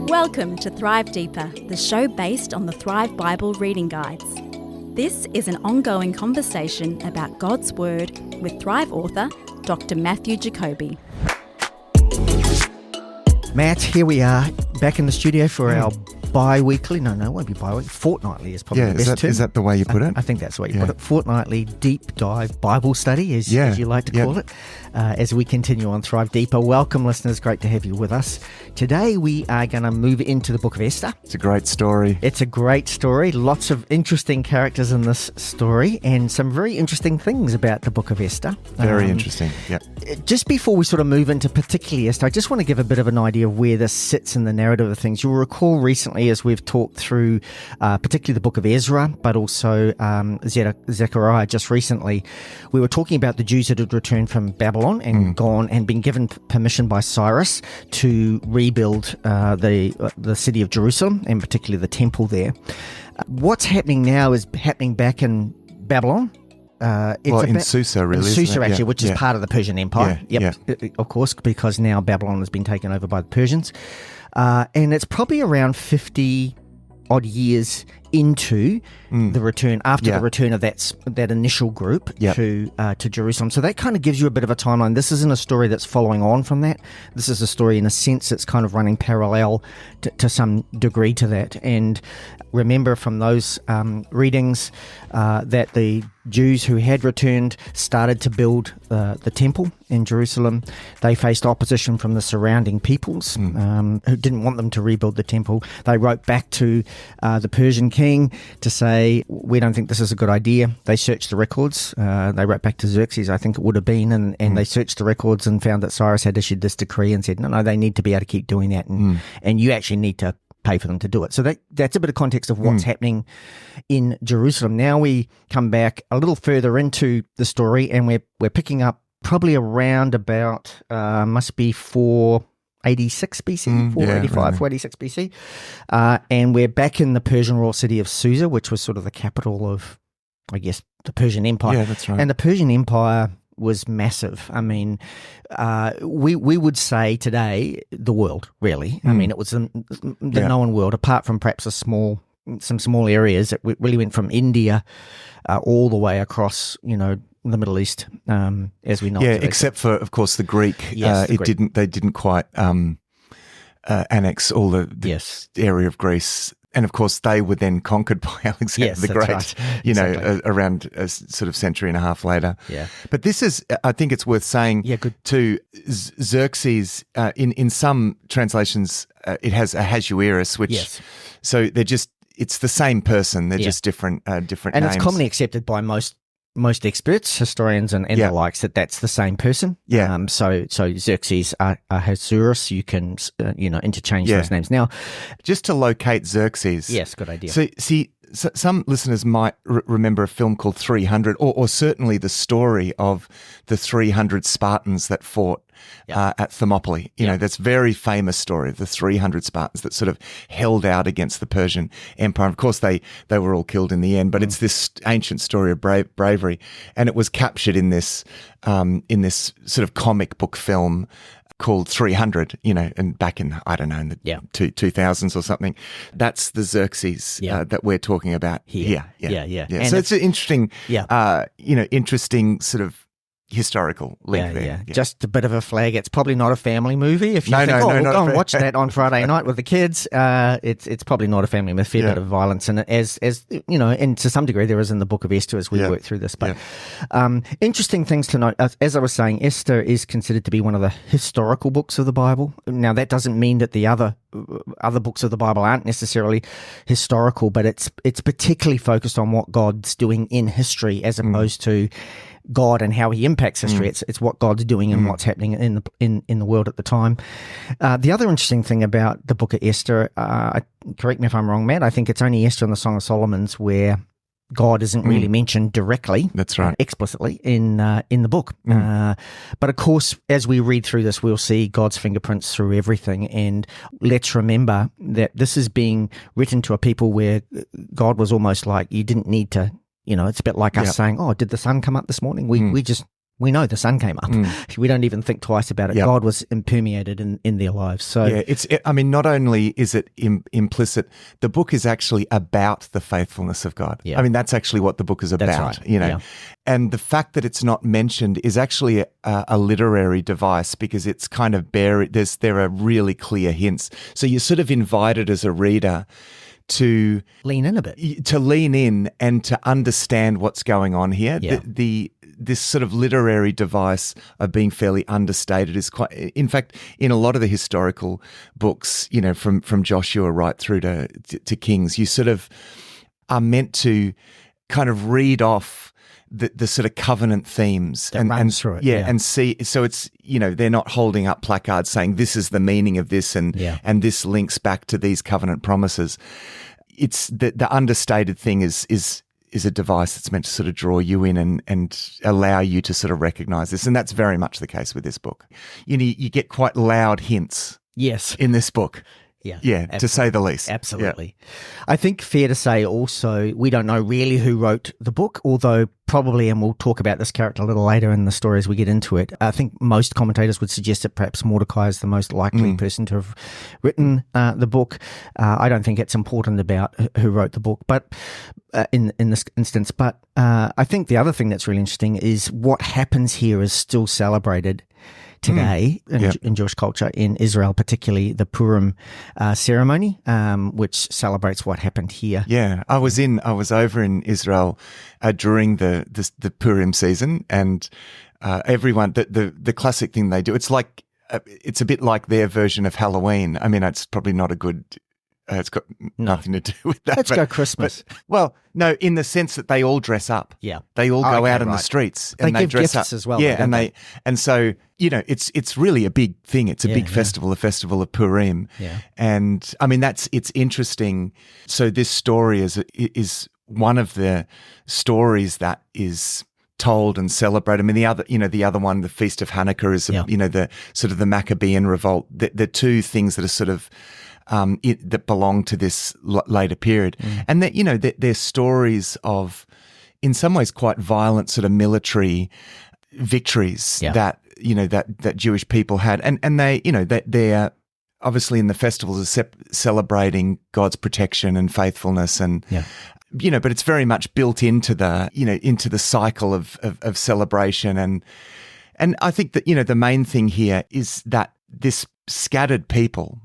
Welcome to Thrive Deeper, the show based on the Thrive Bible reading guides. This is an ongoing conversation about God's Word with Thrive author, Dr. Matthew Jacoby. Matt, here we are back in the studio for our bi-weekly, no, it won't be bi-weekly, fortnightly is probably the best term. Is that the way you put it? I think that's the way you put it. Fortnightly deep dive Bible study, as you like to call it, as we continue on Thrive Deeper. Welcome, listeners. Great to have you with us. Today we are going to move into the book of Esther. It's a great story. It's a great story. Lots of interesting characters in this story and some very interesting things about the book of Esther. Very interesting, yeah. Just before we sort of move into particularly Esther, I just want to give a bit of an idea of where this sits in the narrative of things. You'll recall recently as we've talked through particularly the book of Ezra, but also Zechariah just recently, we were talking about the Jews that had returned from Babylon and gone and been given permission by Cyrus to rebuild the city of Jerusalem and particularly the temple there. What's happening now is happening back in Babylon. In Susa, really. Susa, actually, which is part of the Persian Empire. Yeah. Of course, because now Babylon has been taken over by the Persians. And it's probably around 50 odd years into the return, after the return of that initial group to Jerusalem. So that kind of gives you a bit of a timeline. This isn't a story that's following on from that. This is a story, in a sense, that's kind of running parallel to some degree to that. And remember from those readings that the Jews who had returned started to build the temple in Jerusalem. They faced opposition from the surrounding peoples who didn't want them to rebuild the temple. They wrote back to the Persian king to say, we don't think this is a good idea. They searched the records. They wrote back to Xerxes, I think it would have been, and they searched the records and found that Cyrus had issued this decree and said, no, they need to be able to keep doing that, and you actually need to pay for them to do it. So that's a bit of context of what's happening in Jerusalem. Now we come back a little further into the story, and we're picking up probably around about must be 486 BC, 485, 486 BC, and we're back in the Persian royal city of Susa, which was sort of the capital of, I guess, the Persian Empire. Yeah, that's right. And the Persian Empire was massive. I mean, we would say today the world, really. I mean, it was the known world, apart from perhaps some small areas. It really went from India all the way across, the Middle East, as we know. Yeah, today. except for, of course, the Greek. Yes, They didn't quite annex all the area of Greece. And of course, they were then conquered by Alexander the Great, right. Around a sort of century and a half later. Yeah. But this is, I think it's worth saying to Xerxes, in some translations, it has Ahasuerus, which, so they're just, it's the same person. They're just different names. And it's commonly accepted by most experts, historians and the likes, that's the same person. Yeah. So Xerxes, Ahasuerus, you can, interchange those names. Now, just to locate Xerxes. Yes, good idea. So, see, some listeners might remember a film called 300, or certainly the story of the 300 Spartans that fought at Thermopylae. That's a very famous story of the 300 Spartans that sort of held out against the Persian Empire. Of course, they were all killed in the end, but it's this ancient story of bravery, and it was captured in this sort of comic book film called 300, and back in, I don't know, in the 2000s or something. That's the Xerxes that we're talking about here. Yeah. So it's an interesting, interesting sort of historical link there. Yeah. Just a bit of a flag. It's probably not a family movie. If you we'll go and watch that on Friday night with the kids, it's probably not a family movie. A fair bit of violence, and as and to some degree there is in the book of Esther as we work through this. But interesting things to note. As I was saying, Esther is considered to be one of the historical books of the Bible. Now that doesn't mean that the other books of the Bible aren't necessarily historical, but it's particularly focused on what God's doing in history as opposed to God and how he impacts history. It's what God's doing and what's happening in the world at the time. The other interesting thing about the book of Esther, correct me if I'm wrong, Matt, I think it's only Esther and the Song of Solomon's where God isn't really mentioned directly. That's right. Explicitly in the book. But of course, as we read through this, we'll see God's fingerprints through everything. And let's remember that this is being written to a people where God was almost like, you didn't need to, it's a bit like us saying, oh, did the sun come up this morning? We just we know the sun came up. We don't even think twice about it. Yep. God was impermeated in their lives. So I mean, not only is it implicit, the book is actually about the faithfulness of God. Yeah. I mean, that's actually what the book is about. That's right. Yeah. And the fact that it's not mentioned is actually a literary device, because it's kind of buried. There are really clear hints. So you're sort of invited as a reader to lean in a bit, to lean in and to understand what's going on here. Yeah. This sort of literary device of being fairly understated is quite, in fact, in a lot of the historical books, from Joshua right through to Kings, you sort of are meant to kind of read off the sort of covenant themes that runs through it. And see. So it's, they're not holding up placards saying this is the meaning of this and this links back to these covenant promises. It's the understated thing is a device that's meant to sort of draw you in and allow you to sort of recognize this. And that's very much the case with this book. You get quite loud hints in this book. Yeah, to say the least. Absolutely. Yeah. I think fair to say also, we don't know really who wrote the book, although probably, and we'll talk about this character a little later in the story as we get into it, I think most commentators would suggest that perhaps Mordecai is the most likely person to have written the book. I don't think it's important about who wrote the book, but in this instance. But I think the other thing that's really interesting is what happens here is still celebrated today in Jewish culture, in Israel, particularly the Purim ceremony, which celebrates what happened here. Yeah, I was over in Israel during the Purim season, and everyone, the classic thing they do, it's a bit like their version of Halloween. I mean, it's probably not a good. It's got nothing to do with that. Let's go Christmas. Well, no, in the sense that they all dress up. Yeah, they all go out in the streets and they give dress gifts up as well. Yeah, and so it's really a big thing. It's a big festival, the festival of Purim. Yeah, and I mean it's interesting. So this story is one of the stories that is told and celebrated. I mean, the other one, the Feast of Hanukkah, is the sort of the Maccabean revolt. The two things that are sort of that belong to this later period, and that they're stories of, in some ways, quite violent sort of military victories that Jewish people had, and they're obviously in the festivals are celebrating God's protection and faithfulness, and but it's very much built into the cycle of celebration, and I think that the main thing here is that this scattered people,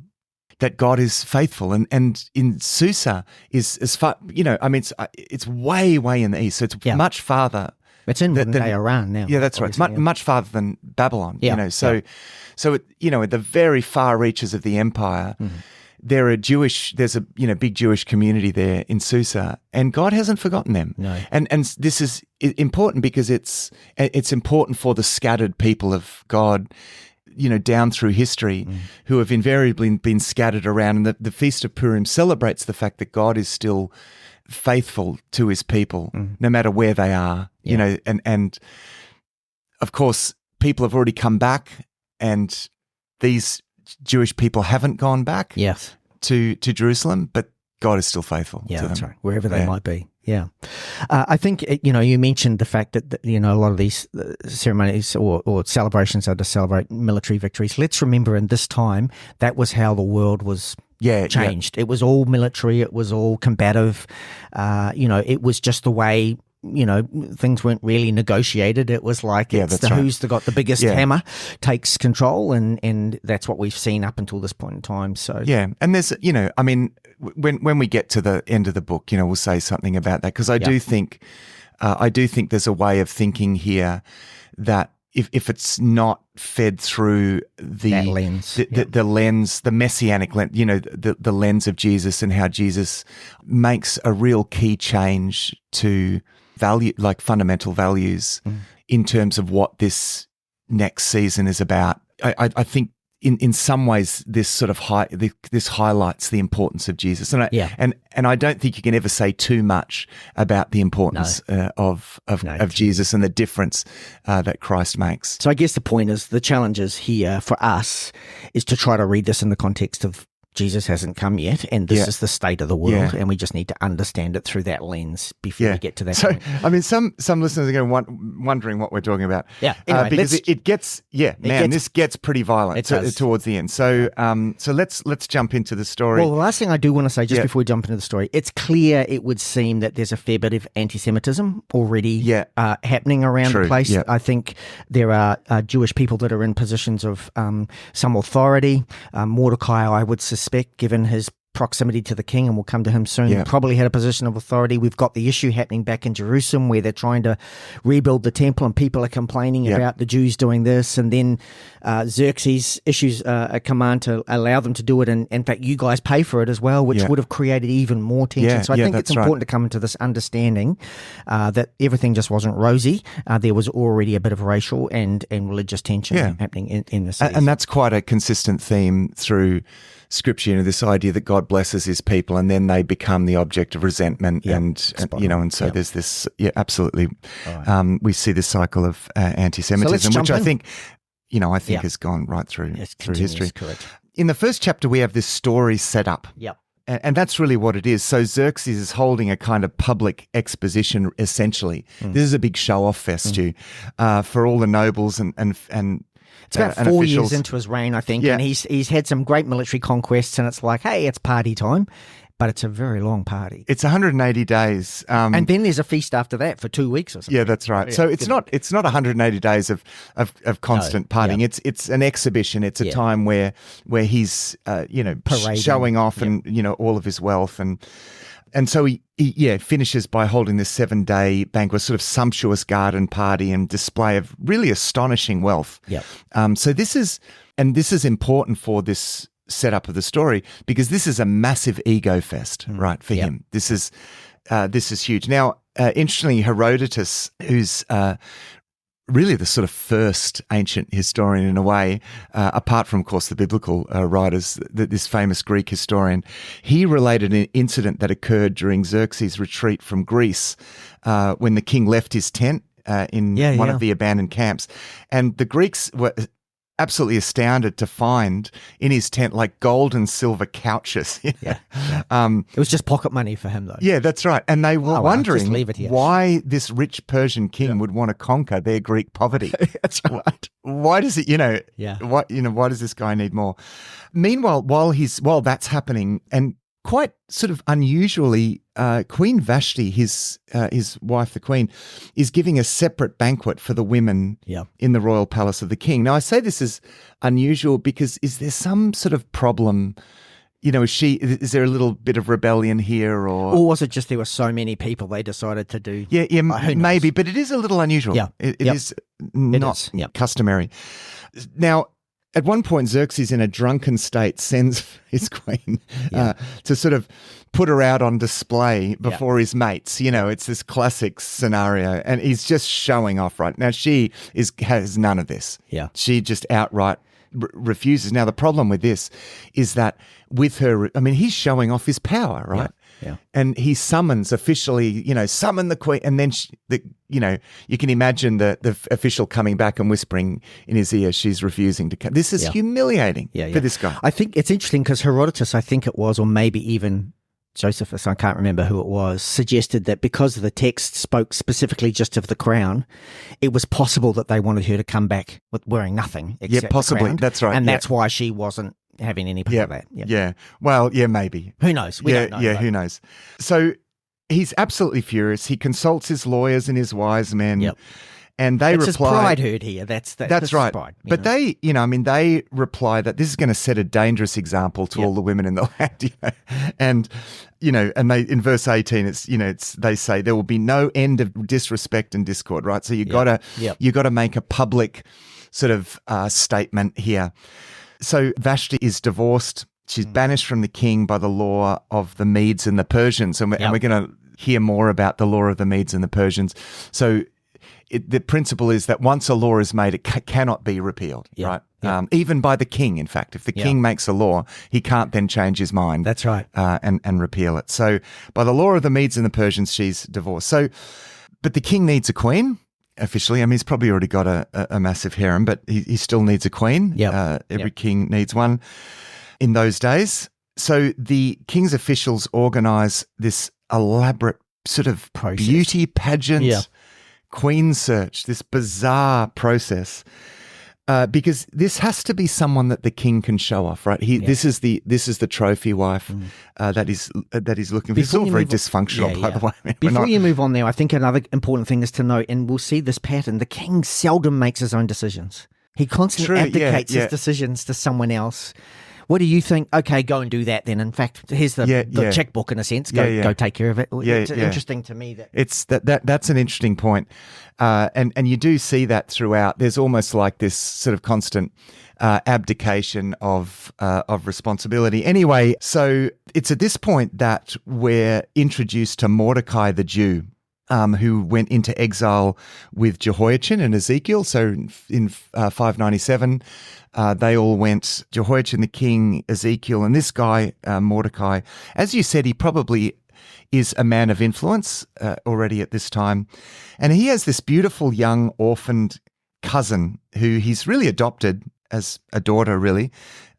that God is faithful, and in Susa is as far, I mean, it's way in the east, so it's much farther. It's in modern-day Iran now. Yeah, that's right. It's much farther than Babylon. So at the very far reaches of the empire, there's a big Jewish community there in Susa, and God hasn't forgotten them. No. And this is important because it's important for the scattered people of God, down through history, who have invariably been scattered around. And the Feast of Purim celebrates the fact that God is still faithful to his people, no matter where they are, and of course, people have already come back, and these Jewish people haven't gone back to Jerusalem, but God is still faithful to them. That's right, wherever they might be. Yeah. I think, you mentioned the fact that, a lot of these ceremonies or celebrations are to celebrate military victories. Let's remember, in this time, that was how the world was changed. It was all military. It was all combative. It was just the way, things weren't really negotiated. It was like who's got the biggest hammer takes control, and that's what we've seen up until this point in time. So and there's I mean, when we get to the end of the book, we'll say something about that, because I do think there's a way of thinking here that if it's not fed through the lens, the lens, the messianic lens, the lens of Jesus, and how Jesus makes a real key change to value, like fundamental values, in terms of what this next season is about. I think in some ways this sort of this highlights the importance of Jesus, and I don't think you can ever say too much about the importance of Jesus and the difference that Christ makes. So I guess the point is, the challenges here for us is to try to read this in the context of Jesus hasn't come yet, and this Yeah. is the state of the world, Yeah. and we just need to understand it through that lens before we get to that So, point. I mean, some listeners are going to wondering what we're talking about. Yeah. Anyway, because it gets, this gets pretty violent It does. towards the end. So, let's jump into the story. Well, the last thing I do want to say, just before we jump into the story, it's clear it would seem that there's a fair bit of anti-Semitism already happening around the place. Yeah. I think there are Jewish people that are in positions of some authority. Mordecai, I would suspect, given his proximity to the king, and we'll come to him soon, probably had a position of authority. We've got the issue happening back in Jerusalem where they're trying to rebuild the temple and people are complaining about the Jews doing this, and then Xerxes issues a command to allow them to do it, and in fact you guys pay for it as well, which would have created even more tension. So I think it's important to come into this understanding that everything just wasn't rosy. There was already a bit of racial and religious tension happening in the cities. And that's quite a consistent theme through Scripture, this idea that God blesses his people and then they become the object of resentment and so there's this, absolutely. Right. We see this cycle of anti-Semitism, which I think has gone right through history. Correct. In the first chapter, we have this story set up. Yep. And that's really what it is. So Xerxes is holding a kind of public exposition, essentially. This is a big show-off fest for all the nobles and it's about 4 officials. years into his reign, I think, and he's had some great military conquests, and it's like, hey, it's party time, but it's a very long party. It's 180 days, and then there's a feast after that for 2 weeks or something. Yeah, that's right. So it's not 180 days of constant partying. Yeah. It's an exhibition. It's a time where he's showing off and all of his wealth and so he finishes by holding this 7-day banquet, sort of sumptuous garden party and display of really astonishing wealth. Yep. So this is important for this setup of the story because this is a massive ego fest, right, for him. This is huge. Now, interestingly, Herodotus, who's really the sort of first ancient historian in a way, apart from, of course, the biblical writers, this famous Greek historian, he related an incident that occurred during Xerxes' retreat from Greece when the king left his tent in one of the abandoned camps. And the Greeks were absolutely astounded to find in his tent like gold and silver couches. It was just pocket money for him, though. Yeah, that's right. And they were wondering why this rich Persian king would want to conquer their Greek poverty. That's right. Why does it, why does this guy need more? Meanwhile, while that's happening, and quite sort of unusually, Queen Vashti, his wife, the queen, is giving a separate banquet for the women in the royal palace of the king. Now, I say this is unusual because is there some sort of problem? Is there a little bit of rebellion here, or was it just there were so many people they decided to do? Yeah, maybe, but it is a little unusual. Yeah, it is not customary. Now, at one point, Xerxes, in a drunken state, sends his queen to sort of put her out on display before his mates. It's this classic scenario, and he's just showing off right now. She has none of this. Yeah, she just outright refuses. Now, the problem with this is that with her, he's showing off his power, right? Yeah. And he summons officially, summon the queen, and then you can imagine the official coming back and whispering in his ear, she's refusing to come. This is humiliating for this guy. I think it's interesting because Herodotus, I think it was, or maybe even Josephus, I can't remember who it was, suggested that because the text spoke specifically just of the crown, it was possible that they wanted her to come back with wearing nothing except possibly. the crown. That's right. And that's why she wasn't having any part of that. Yeah. Well, maybe. Who knows? We don't know. Yeah, who knows? So he's absolutely furious. He consults his lawyers and his wise men. Yep. And they reply, his pride hurt here. That's right. Pride, but they, they reply that this is going to set a dangerous example to all the women in the land. And they in verse 18, they say there will be no end of disrespect and discord. Right. So you got to make a public sort of statement here. So Vashti is divorced. She's banished from the king by the law of the Medes and the Persians, and we're going to hear more about the law of the Medes and the Persians. So. The principle is that once a law is made, it cannot be repealed, right? Even by the king, in fact. If the king makes a law, he can't then change his mind. That's right. And repeal it. So by the law of the Medes and the Persians, she's divorced. So, but the king needs a queen, officially. He's probably already got a massive harem, but he still needs a queen. Every king needs one in those days. So the king's officials organise this elaborate sort of Process. beauty pageant, Yeah. queen search, this bizarre process. Because this has to be someone that the king can show off, right? This is the trophy wife that he's looking for. It's all very dysfunctional, by the way. Before you move on there, I think another important thing is to note, and we'll see this pattern, the king seldom makes his own decisions. He constantly abdicates his decisions to someone else. What do you think? Okay, go and do that then. In fact, here's the checkbook in a sense. Go take care of it. It's interesting to me that it's that's an interesting point. And you do see that throughout. There's almost like this sort of constant abdication of responsibility. Anyway, so it's at this point that we're introduced to Mordecai the Jew, who went into exile with Jehoiachin and Ezekiel. So in 597, they all went, Jehoiachin the king, Ezekiel, and this guy, Mordecai. As you said, he probably is a man of influence already at this time. And he has this beautiful young orphaned cousin who he's really adopted as a daughter, really.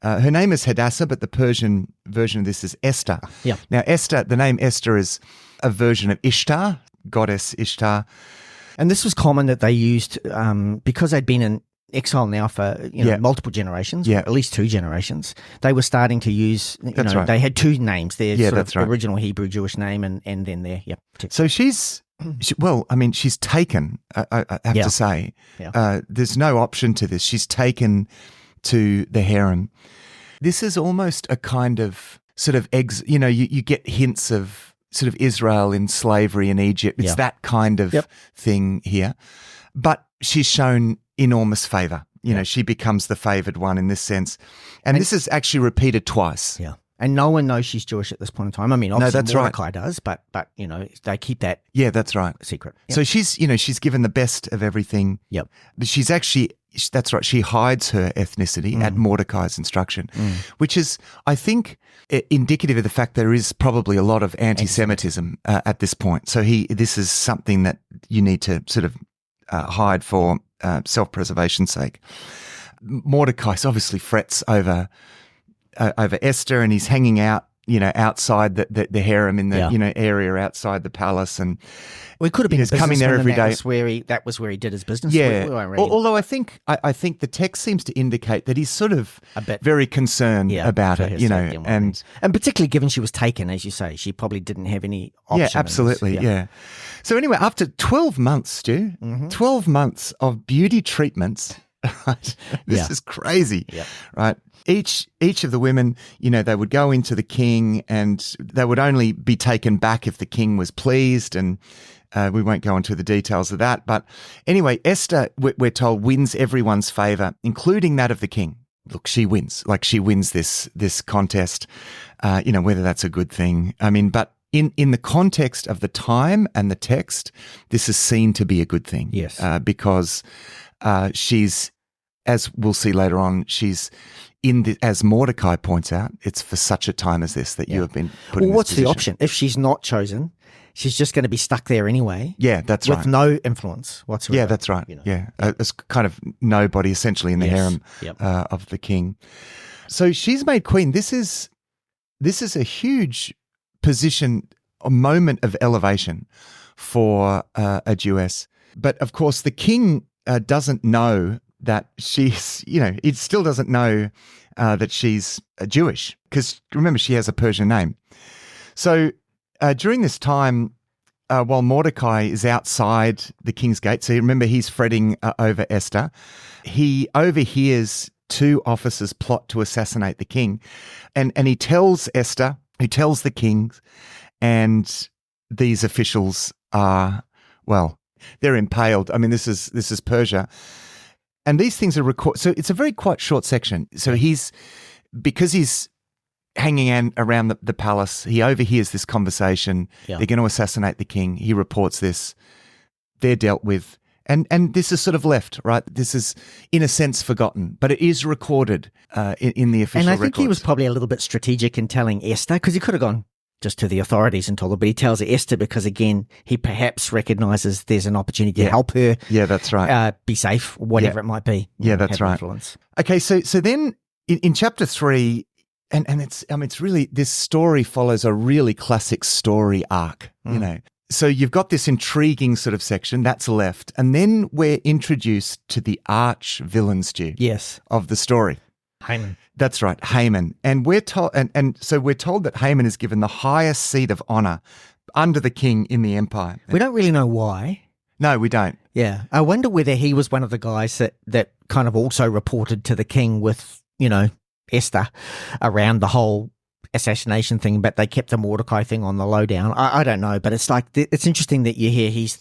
Her name is Hadassah, but the Persian version of this is Esther. Yeah. Now, Esther, the name Esther is a version of Ishtar, goddess Ishtar. And this was common that they used because they'd been in exile now for multiple generations, at least 2 generations. They were starting to use, right. They had 2 names, their that's right. original Hebrew Jewish name and then their, So she's taken, I have to say. Yeah. There's no option to this. She's taken to the harem. This is almost a kind of sort of, you get hints of sort of Israel in slavery in Egypt. It's that kind of thing here. But she's shown enormous favor. She becomes the favored one in this sense. And this is actually repeated twice. Yeah. And no one knows she's Jewish at this point in time. I mean, obviously Mordecai does, but they keep that that's right. secret. Yep. So she's given the best of everything. Yep. But she's actually, that's right, she hides her ethnicity at Mordecai's instruction, which is, I think, indicative of the fact there is probably a lot of anti-Semitism at this point. So this is something that you need to sort of hide for self-preservation's sake. Mordecai obviously frets over Esther, and he's hanging out, outside the harem in the area outside the palace, and we could have been coming there every day. That was where he did his business. Yeah. Although I think the text seems to indicate that he's sort of very concerned about it, and particularly given she was taken, as you say, she probably didn't have any option. Yeah, absolutely. Yeah. So anyway, after 12 months, Stu, 12 months of beauty treatments, right? This is crazy, right? Each of the women, they would go into the king, and they would only be taken back if the king was pleased, and we won't go into the details of that. But anyway, Esther, we're told, wins everyone's favor, including that of the king. Look, she wins. Like, she wins this contest, whether that's a good thing. I mean, but in the context of the time and the text, this is seen to be a good thing. Yes. Because she's, as we'll see later on, she's as Mordecai points out, it's for such a time as this that you have been put in this what's position. the option? If she's not chosen, she's just going to be stuck there anyway. Yeah, that's right. With no influence whatsoever. Yeah, that's right. Yeah, as kind of nobody essentially in the harem of the king. So she's made queen. This is a huge position, a moment of elevation for a Jewess. But of course, the king doesn't know that she's, he still doesn't know that she's Jewish, because remember, she has a Persian name. So during this time, while Mordecai is outside the king's gate, so remember, he's fretting over Esther, he overhears 2 officers plot to assassinate the king. And he tells Esther, who tells the king, and these officials are, they're impaled. I mean, this is Persia. And these things are recorded. So it's a very quite short section. So because he's hanging around the palace, he overhears this conversation. Yeah. They're going to assassinate the king. He reports this. They're dealt with. And this is sort of left, right? This is, in a sense, forgotten. But it is recorded in the official records. And I think he was probably a little bit strategic in telling Esther, because he could have gone just to the authorities and told her, but he tells Esther because, again, he perhaps recognises there's an opportunity to help her. Yeah, that's right. Be safe, whatever it might be. Yeah, that's right. Influence. Okay, so then in chapter 3, And it's really, this story follows a really classic story arc, you know. So you've got this intriguing sort of section that's left, and then we're introduced to the arch villain, Stu. Yes. Of the story. Haman. That's right, Haman. And we're told, and so we're told that Haman is given the highest seat of honor under the king in the empire. We don't really know why. No, we don't. Yeah. I wonder whether he was one of the guys that kind of also reported to the king with, Esther around the whole assassination thing, but they kept the Mordecai thing on the lowdown. I don't know, but it's like, it's interesting that you hear he's,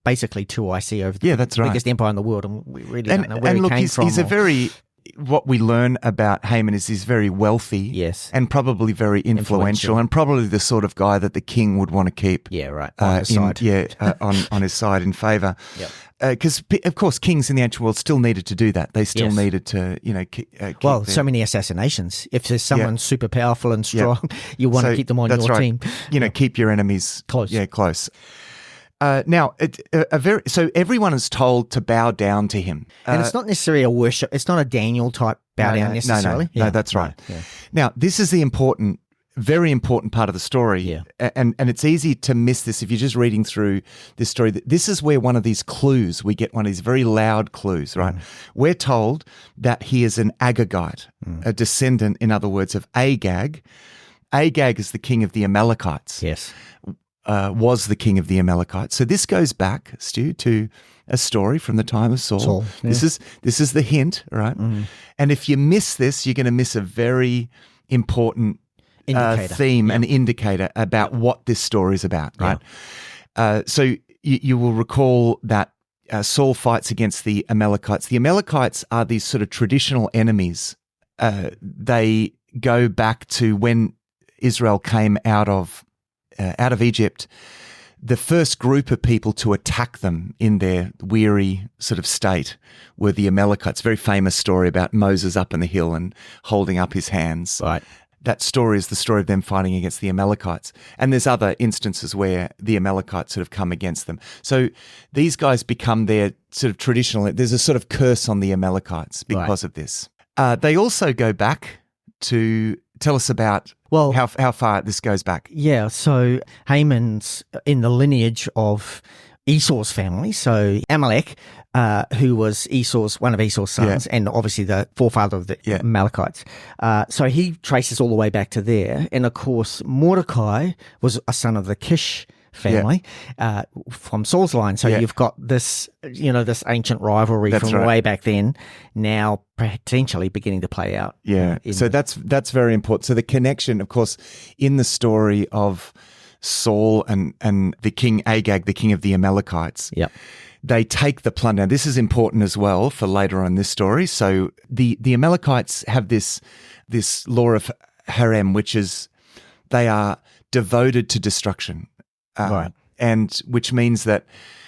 basically 2IC over the that's right. biggest empire in the world, and we really don't know where he came from. He's a very... What we learn about Haman is he's very wealthy, yes, and probably very influential, and probably the sort of guy that the king would want to keep, on his side, on his side in favor. Yep. Because of course, kings in the ancient world still needed to do that. They still needed to, keep so many assassinations. If there's someone super powerful and strong, you want to keep them on your team. Keep your enemies close. Yeah, close. Now, so everyone is told to bow down to him, and it's not necessarily a worship. It's not a Daniel type bow down necessarily. No, that's right. Yeah. Now, this is the very important part of the story, and it's easy to miss this if you're just reading through this story. This is where one of these clues, we get one of these very loud clues, right? We're told that he is an Agagite, a descendant, in other words, of Agag. Agag is the king of the Amalekites. Yes. Was the king of the Amalekites. So this goes back, Stu, to a story from the time of Saul. Yeah. This is the hint, right? And if you miss this, you're going to miss a very important theme, an indicator about what this story is about, right? So you will recall that Saul fights against the Amalekites. The Amalekites are these sort of traditional enemies. They go back to when Israel came out of Egypt. The first group of people to attack them in their weary sort of state were the Amalekites. Very famous story about Moses up on the hill and holding up his hands. Right. That story is the story of them fighting against the Amalekites. And there's other instances where the Amalekites sort of come against them. So these guys become their sort of traditional, there's a sort of curse on the Amalekites because of this. They also go back to tell us about how far this goes back. Yeah, so Haman's in the lineage of Esau's family. So Amalek, who was one of Esau's sons, and obviously the forefather of the Amalekites. So he traces all the way back to there. And of course, Mordecai was a son of the Kish family from Saul's line. So you've got this, this ancient rivalry way back then, now potentially beginning to play out. Yeah. So that's very important. So the connection, of course, in the story of Saul and the king Agag, the king of the Amalekites. Yep. They take the plunder. Now, this is important as well for later on in this story. So the Amalekites have this law of harem, which is they are devoted to destruction. Right. And which means that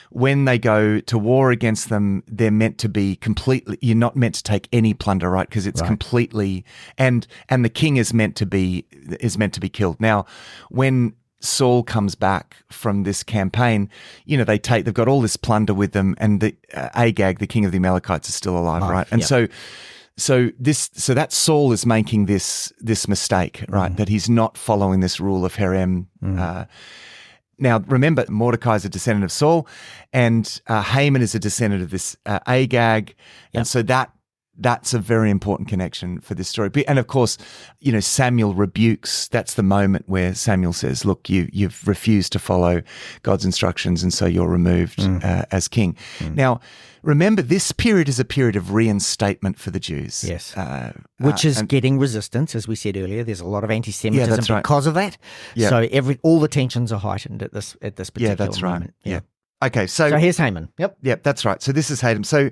when they go to war against them, they're meant to be completely, you're not meant to take any plunder, right? Because it's completely, and the king is meant to be killed. Now, when Saul comes back from this campaign, they've got all this plunder with them, and the Agag, the king of the Amalekites, is still alive, right? And so that Saul is making this mistake, right? That he's not following this rule of harem. Now, remember, Mordecai is a descendant of Saul, and Haman is a descendant of this Agag, and so that's a very important connection for this story. And of course, Samuel rebukes. That's the moment where Samuel says, "Look, you've refused to follow God's instructions, and so you're removed as king." Now, remember, this period is a period of reinstatement for the Jews. Yes, which is getting resistance, as we said earlier. There's a lot of anti-Semitism because of that. Yeah. So all the tensions are heightened at this particular moment. Yeah. Okay. So here's Haman. Yep. That's right. So this is Haman. So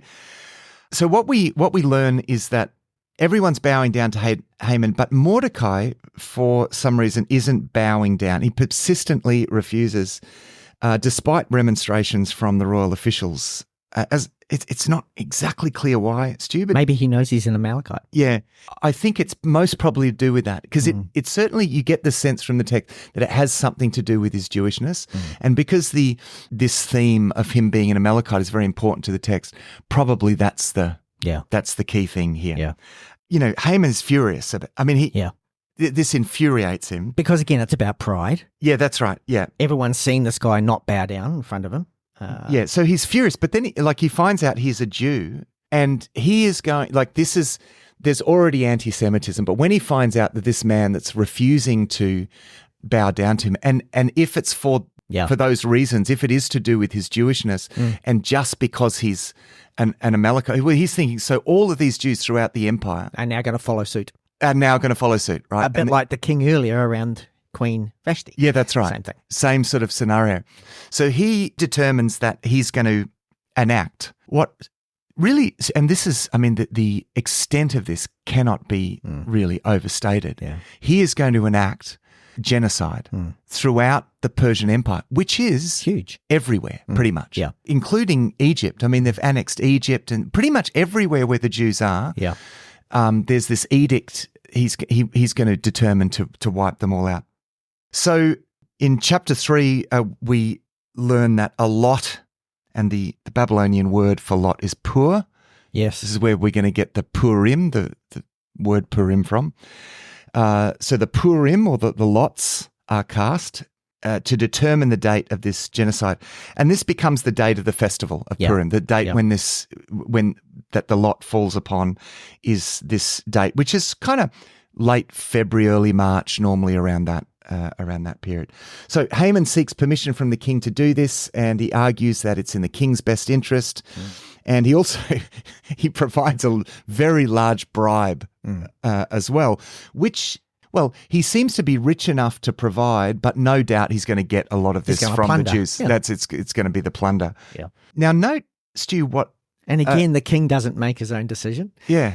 what we learn is that everyone's bowing down to Haman, but Mordecai, for some reason, isn't bowing down. He persistently refuses, despite remonstrations from the royal officials. As it's not exactly clear why, Stu, but maybe he knows he's an Amalekite. Yeah, I think it's most probably to do with that, because it certainly, you get the sense from the text that it has something to do with his Jewishness, and because this theme of him being an Amalekite is very important to the text, probably that's the key thing here. Yeah. Haman's furious about. I mean, this infuriates him Because again, it's about pride. Yeah, that's right. Yeah, Everyone's seen this guy not bow down in front of him. so he's furious, but then he finds out he's a Jew, and he is going there's already anti-Semitism, but when he finds out that this man that's refusing to bow down to him, and if it's for those reasons, if it is to do with his Jewishness, and just because he's an Amalekite, well, he's thinking, so all of these Jews throughout the empire Are now going to follow suit. right? A bit like the king earlier around Queen Vashti. Yeah, that's right. Same thing. Same sort of scenario. So he determines that he's going to enact what really, and this is, I mean, the extent of this cannot be really overstated. Yeah. He is going to enact genocide throughout the Persian Empire, which is Huge. everywhere, pretty much, including Egypt. I mean, they've annexed Egypt and pretty much everywhere where the Jews are. Yeah. There's this edict. He's going to determine to wipe them all out. So in chapter 3, we learn that a lot, and the Babylonian word for lot is pur. Yes. This is where we're going to get the Purim, the word Purim from. So the Purim, or the lots, are cast to determine the date of this genocide, and this becomes the date of the festival of Purim. The date when that the lot falls upon is this date, which is kind of late February, early March, normally around that period. So Haman seeks permission from the king to do this, and he argues that it's in the king's best interest. And he also he provides a very large bribe as well, which, well, he seems to be rich enough to provide, but no doubt he's going to get a lot of this from plunder. the Jews. Yeah. It's going to be the plunder. Yeah. Now, note, Stu, what. And again, the king doesn't make his own decision. Yeah.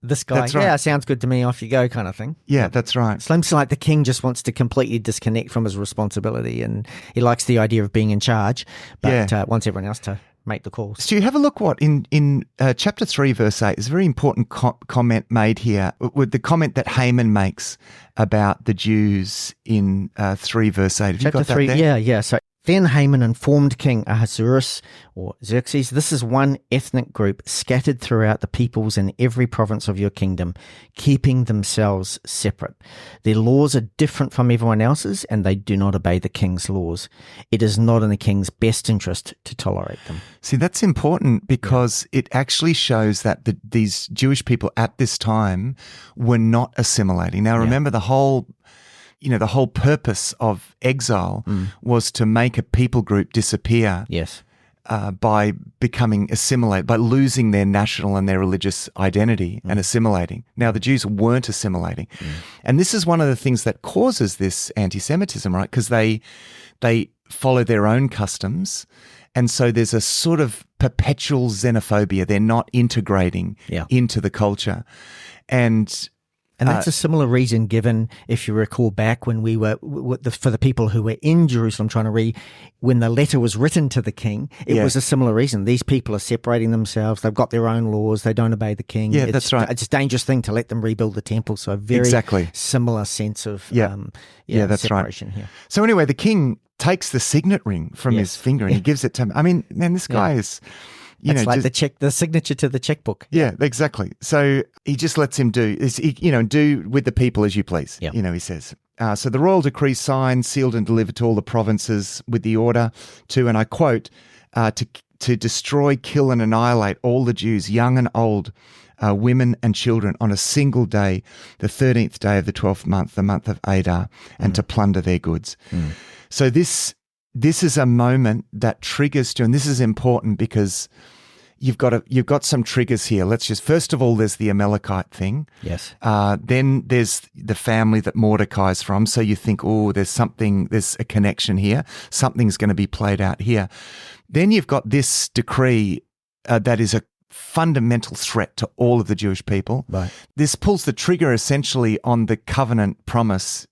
This guy, That's right. sounds good to me, off you go kind of thing. Yeah, that's right. It seems like the king just wants to completely disconnect from his responsibility, and he likes the idea of being in charge, but wants everyone else to make the calls. Stu, have a look what in chapter 3, verse 8, there's a very important comment made here, with the comment that Haman makes about the Jews in 3, verse 8. Have you got that 3, there? Yeah. So then Haman informed King Ahasuerus, or Xerxes, this is one ethnic group scattered throughout the peoples in every province of your kingdom, keeping themselves separate. Their laws are different from everyone else's, and they do not obey the king's laws. It is not in the king's best interest to tolerate them. See, that's important because it actually shows that these Jewish people at this time were not assimilating. Now, remember the whole purpose of exile was to make a people group disappear. Yes. By becoming assimilated, by losing their national and their religious identity and assimilating. Now, the Jews weren't assimilating. And this is one of the things that causes this anti-Semitism, right? Because they follow their own customs. And so there's a sort of perpetual xenophobia. They're not integrating into the culture. And that's a similar reason given, if you recall back when we were, for the people who were in Jerusalem trying to read, when the letter was written to the king, it was a similar reason. These people are separating themselves. They've got their own laws. They don't obey the king. Yeah, that's right. It's a dangerous thing to let them rebuild the temple. So very similar sense of that's separation right. here. So anyway, the king takes the signet ring from his finger and he gives it to him. I mean, man, this guy is... It's like the signature to the checkbook. Yeah, exactly. So he just lets him do with the people as you please. Yep. He says. So the royal decree signed, sealed, and delivered to all the provinces with the order to, and I quote, to destroy, kill, and annihilate all the Jews, young and old, women and children, on a single day, the 13th day of the 12th month, the month of Adar, and to plunder their goods. So this is a moment that triggers, and this is important because you've got some triggers here. First of all, there's the Amalekite thing. Yes. Then there's the family that Mordecai's from. So you think, there's a connection here. Something's going to be played out here. Then you've got this decree that is a fundamental threat to all of the Jewish people. Right. This pulls the trigger essentially on the covenant promise.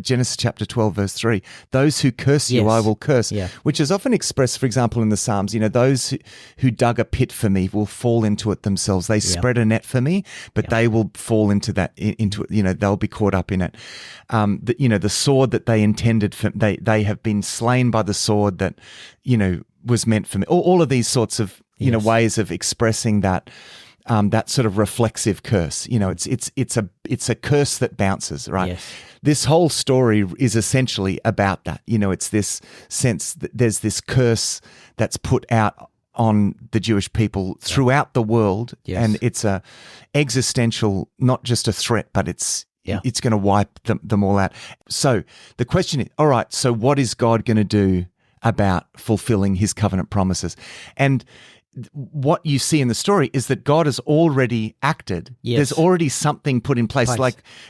Genesis chapter 12, verse 3, those who curse you, I will curse, which is often expressed, for example, in the Psalms, those who dug a pit for me will fall into it themselves. They spread a net for me, but they will fall into it, they'll be caught up in it. The sword that they intended for, they have been slain by the sword that, was meant for me. All of these sorts of, ways of expressing that that sort of reflexive curse. It's a curse that bounces, right? Yes. This whole story is essentially about that. It's this sense that there's this curse that's put out on the Jewish people throughout the world, and it's a existential, not just a threat, but it's going to wipe them all out. So the question is, all right, so what is God going to do about fulfilling his covenant promises? And what you see in the story is that God has already acted. Yes. There's already something put in place.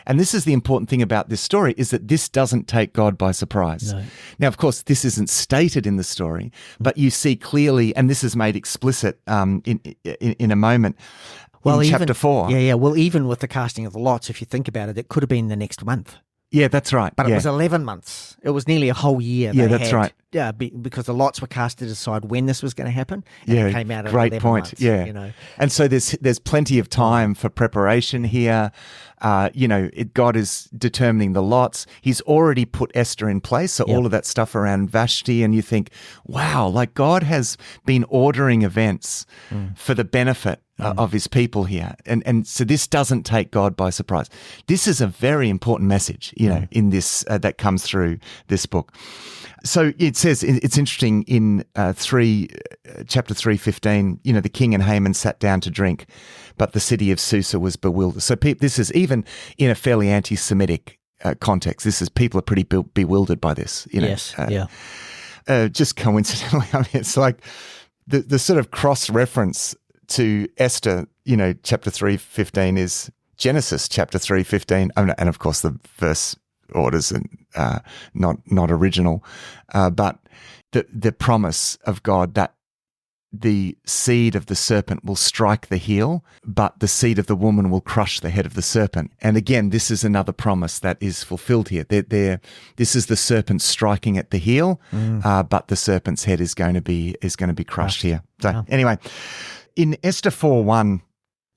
And this is the important thing about this story, is that this doesn't take God by surprise. No. Now, of course, this isn't stated in the story, but you see clearly, and this is made explicit in a moment, in chapter 4. Yeah. Well, even with the casting of the lots, if you think about it, it could have been the next month. Yeah, that's right. But it was 11 months. It was nearly a whole year. That's right. Yeah, because the lots were cast to decide when this was going to happen. And it came out at great 11 point. months, Yeah, and so there's plenty of time for preparation here. God is determining the lots. He's already put Esther in place, so all of that stuff around Vashti, and you think, wow, like God has been ordering events for the benefit of his people here, and so this doesn't take God by surprise. This is a very important message, in this that comes through this book. So it says, it's interesting in chapter 3:15, the king and Haman sat down to drink, but the city of Susa was bewildered. So this is even in a fairly anti-Semitic context. This is, people are pretty bewildered by this. Yes, just coincidentally, I mean, it's like the sort of cross-reference to Esther, chapter 3:15 is Genesis chapter 3:15, and of course the verse orders and not original, but the promise of God that the seed of the serpent will strike the heel, but the seed of the woman will crush the head of the serpent. And again, this is another promise that is fulfilled here. This is the serpent striking at the heel, but the serpent's head is going to be crushed here. So anyway, in Esther 4:1,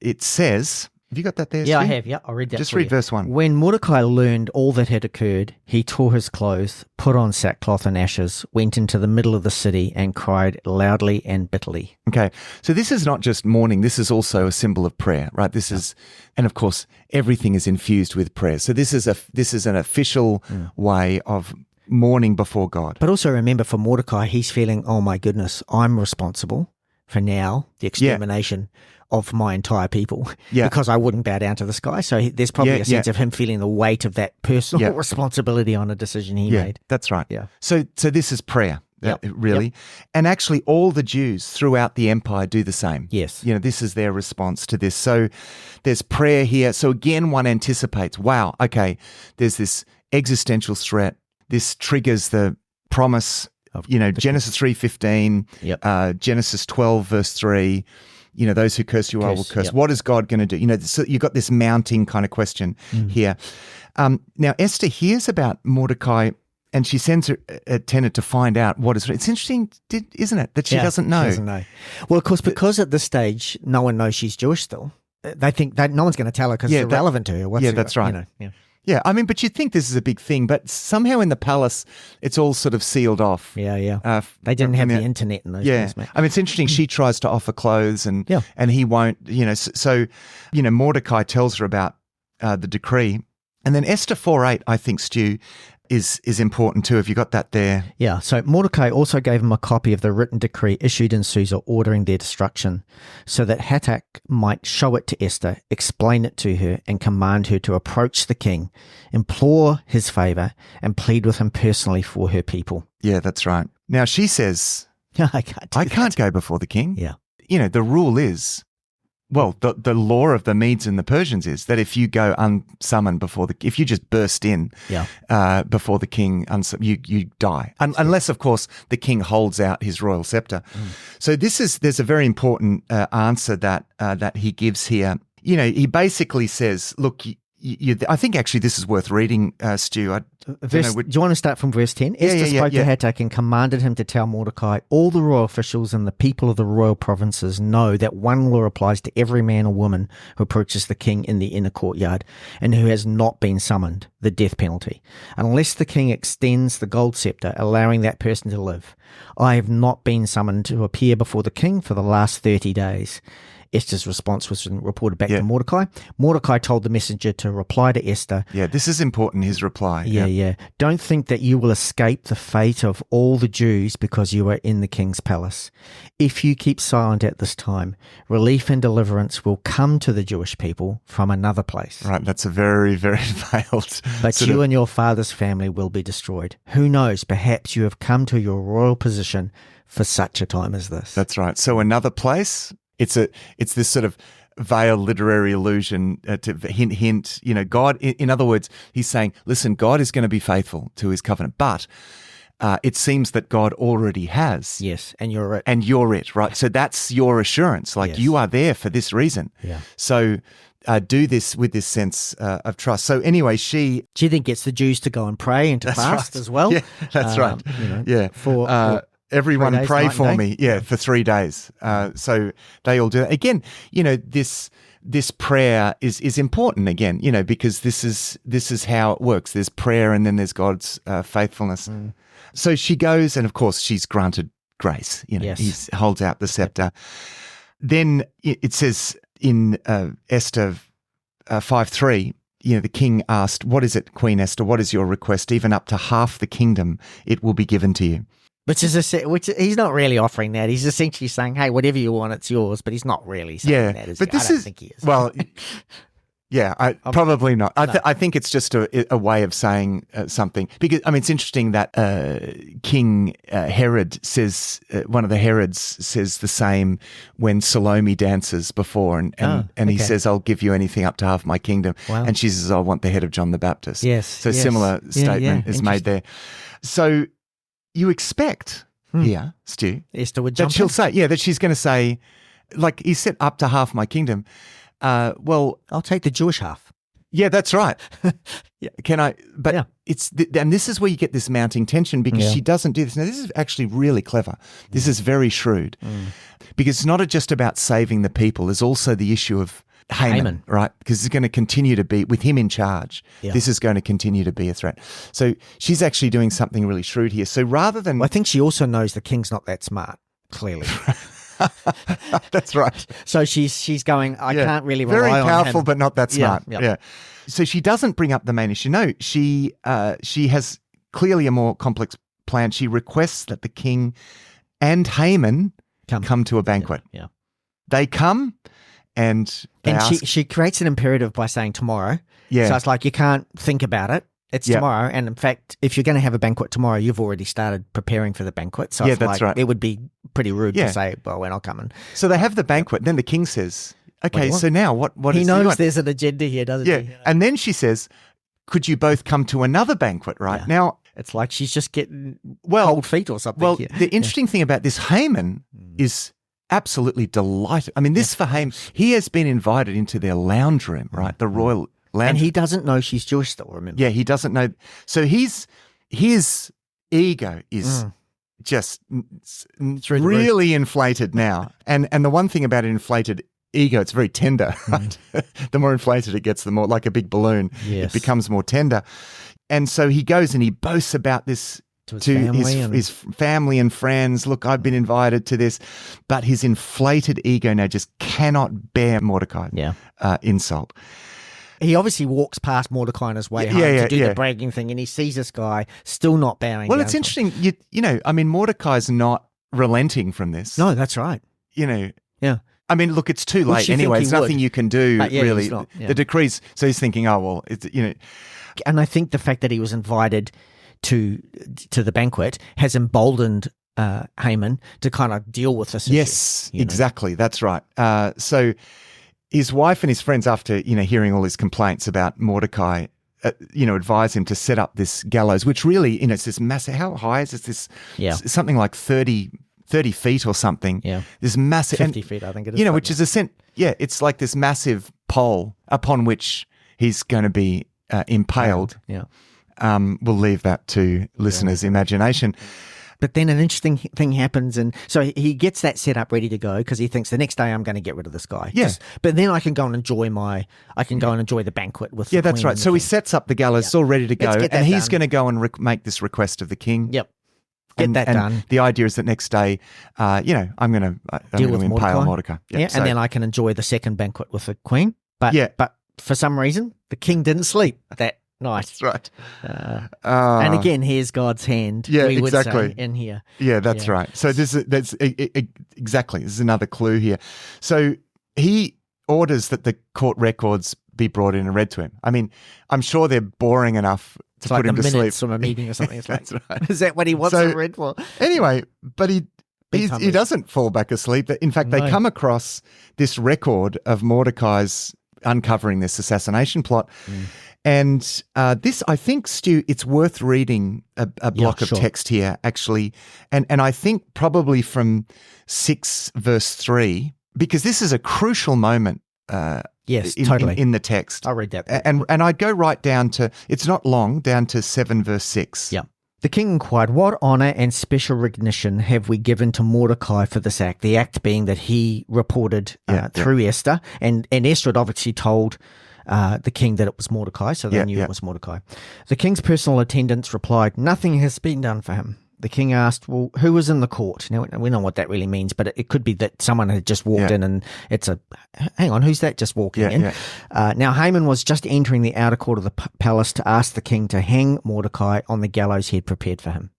it says. Have you got that there, Yeah, Stu? I have. Yeah, I'll read that. Just for read you. verse 1. When Mordecai learned all that had occurred, he tore his clothes, put on sackcloth and ashes, went into the middle of the city and cried loudly and bitterly. Okay, so this is not just mourning, this is also a symbol of prayer, right? This is, and of course, everything is infused with prayer. So this is an official way of mourning before God. But also remember, for Mordecai, he's feeling, oh my goodness, I'm responsible for now the extermination of my entire people because I wouldn't bow down to this guy. So there's probably a sense of him feeling the weight of that personal responsibility on a decision he made. That's right. Yeah. So this is prayer, really. And actually all the Jews throughout the empire do the same. Yes. This is their response to this. So there's prayer here. So again, one anticipates, wow, okay, there's this existential threat. This triggers the promise of, Genesis 3:15, Genesis 12 verse 3, those who curse you will curse. What is God going to do? So you've got this mounting kind of question here. Now, Esther hears about Mordecai and she sends her attendant to find out what is. It's interesting, isn't it, that she doesn't know? She doesn't know. Well, of course, because at this stage, no one knows she's Jewish still. They think that no one's going to tell her because it's irrelevant to her. That's right. Yeah, I mean, but you'd think this is a big thing, but somehow in the palace, it's all sort of sealed off. Yeah. They didn't have the internet in those days, mate. I mean, it's interesting. She tries to offer clothes and he won't, So, Mordecai tells her about the decree. And then Esther 4:8, I think, Stu, is important too. Have you got that there? Yeah, so Mordecai also gave him a copy of the written decree issued in Susa ordering their destruction, so that Hatak might show it to Esther, explain it to her, and command her to approach the king, implore his favour, and plead with him personally for her people. Yeah, that's right. Now she says, I can't go before the king. Yeah. The rule is, well, the law of the Medes and the Persians is that if you go unsummoned if you just burst in before the king, you die. Unless, of course, the king holds out his royal scepter. So there's a very important answer that he gives here. He basically says, look, I think actually this is worth reading, Stu. Do you want to start from verse 10? Esther spoke to Hatak and commanded him to tell Mordecai, all the royal officials and the people of the royal provinces know that one law applies to every man or woman who approaches the king in the inner courtyard and who has not been summoned, the death penalty, unless the king extends the gold scepter, allowing that person to live. I have not been summoned to appear before the king for the last 30 days. Esther's response was reported back to Mordecai. Mordecai told the messenger to reply to Esther. Yeah, this is important, his reply. Yeah. Don't think that you will escape the fate of all the Jews because you are in the king's palace. If you keep silent at this time, relief and deliverance will come to the Jewish people from another place. Right, that's a very, very veiled... But you and your father's family will be destroyed. Who knows, perhaps you have come to your royal position for such a time as this. That's right. So another place, it's this sort of veiled literary allusion to hint, God, in other words, he's saying, listen, God is going to be faithful to his covenant, but it seems that God already has. Yes, and you're it. And you're it, right? So that's your assurance, you are there for this reason. Yeah. So do this with this sense of trust. So anyway, she then gets the Jews to go and pray and to fast as well. Yeah, that's right. For everyone pray for me. Yeah, for 3 days. So they all do it. Again, this prayer is important again, because this is how it works. There's prayer and then there's God's faithfulness. So she goes, and of course she's granted grace. Yes. He holds out the scepter. Then it says in Esther 5:3, the king asked, "What is it, Queen Esther? What is your request? Even up to half the kingdom, it will be given to you." Which he's not really offering that. He's essentially saying, "Hey, whatever you want, it's yours." But he's not really saying that. Is but he? this I don't think he is. Well, probably not. I think it's just a way of saying something. Because it's interesting that King Herod says, one of the Herods says the same when Salome dances before, and he says, "I'll give you anything up to half my kingdom," and she says, "I want the head of John the Baptist." Yes. So similar statement is made there. So you expect here, Stu, Esther would that she'll say, that she's going to say, like he said, up to half my kingdom. Well, I'll take the Jewish half. Yeah, that's right. Can I? But and this is where you get this mounting tension because she doesn't do this. Now, this is actually really clever. This is very shrewd because it's not just about saving the people. There's also the issue of Haman, right? Because it's going to continue to be, with him in charge, this is going to continue to be a threat. So she's actually doing something really shrewd here. So rather than... Well, I think she also knows the king's not that smart, clearly. That's right. So she's going, I can't really rely on him. Very powerful, but not that smart. Yeah. So she doesn't bring up the main issue. No, she has clearly a more complex plan. She requests that the king and Haman come to a banquet. Yeah. They come and she creates an imperative by saying tomorrow. Yeah. So it's like you can't think about it. It's tomorrow. And in fact, if you're going to have a banquet tomorrow, you've already started preparing for the banquet. So it's that's right. It would be pretty rude to say, well, we're not coming. So they have the banquet. Then the king says, okay, so now what he is knows there's an agenda here, doesn't he? Yeah. And then she says, could you both come to another banquet, right? Yeah. Now, it's like she's just getting cold feet or something. Well, the interesting thing about this, Haman is absolutely delighted. I mean, this for Haman, he has been invited into their lounge room, right? The royal lounge. And he doesn't know she's Jewish still, remember? Yeah, he doesn't know. So his ego is just really inflated now. And the one thing about an inflated ego, it's very tender, right? The more inflated it gets, the more like a big balloon, it becomes more tender. And so he goes and he boasts about this to his family and friends. Look, I've been invited to this. But his inflated ego now just cannot bear Mordecai insult. He obviously walks past Mordecai on his way home to do the bragging thing, and he sees this guy still not bowing down. Well, it's interesting. I mean, Mordecai's not relenting from this. No, that's right. Yeah. I mean, look, it's too late anyway. There's nothing you can do, really. The decrees. So he's thinking, oh, well, it's. And I think the fact that he was invited to the banquet has emboldened Haman to kind of deal with this issue. Yes, exactly. That's right. So his wife and his friends, after hearing all his complaints about Mordecai, advise him to set up this gallows, which really, it's this massive. How high is it? This something like 30 feet or something. Yeah, this massive 50 feet, I think it is. Which is it's like this massive pole upon which he's going to be impaled. Yeah. We'll leave that to listeners' imagination. But then an interesting thing happens, and so he gets that set up ready to go because he thinks the next day I'm going to get rid of this guy. Yes, but then I can go and enjoy the banquet with. Yeah, that's right. So he sets up the gallows, it's all ready to go, and he's going to go and make this request of the king. Yep. Get that done. The idea is that next day, I'm going to impale Mordecai. Yeah, and then I can enjoy the second banquet with the queen. But for some reason, the king didn't sleep that night. That's right. And again, here's God's hand. Yeah, we exactly. would say in here. Yeah, that's right. So exactly. This is another clue here. So he orders that the court records be brought in and read to him. I mean, I'm sure they're boring enough to put him to sleep. Like minutes from a meeting or something. It's That's right. Is that what he wants to read for? Anyway, but he doesn't fall back asleep. In fact, they come across this record of Mordecai's uncovering this assassination plot. And this, I think, Stu, it's worth reading a block of text here, actually. And I think probably from 6 verse 3, because this is a crucial moment totally. in the text. I'll read that. And I'd go right down to, it's not long, down to 7 verse 6. Yeah. The king inquired, "What honour and special recognition have we given to Mordecai for this act?" The act being that he reported through Esther, and Esther had obviously told the king that it was Mordecai, so they knew it was Mordecai. The king's personal attendants replied, "Nothing has been done for him." The king asked, "Well, who was in the court?" Now, we know what that really means, but it could be that someone had just walked in and hang on, who's that just walking in? Now, Haman was just entering the outer court of the palace to ask the king to hang Mordecai on the gallows he had prepared for him.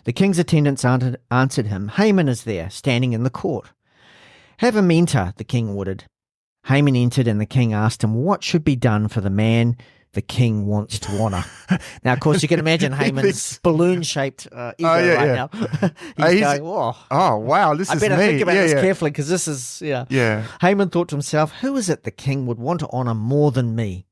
The king's attendants answered him, "Haman is there, standing in the court." "Have him enter," the king ordered. Haman entered, and the king asked him, "What should be done for the man the king wants to honour?" Now, of course, you can imagine Haman's balloon-shaped ego now. He's going, "Oh, wow, this is me." I better think about this carefully, because this is, Yeah. Haman thought to himself, who is it the king would want to honour more than me?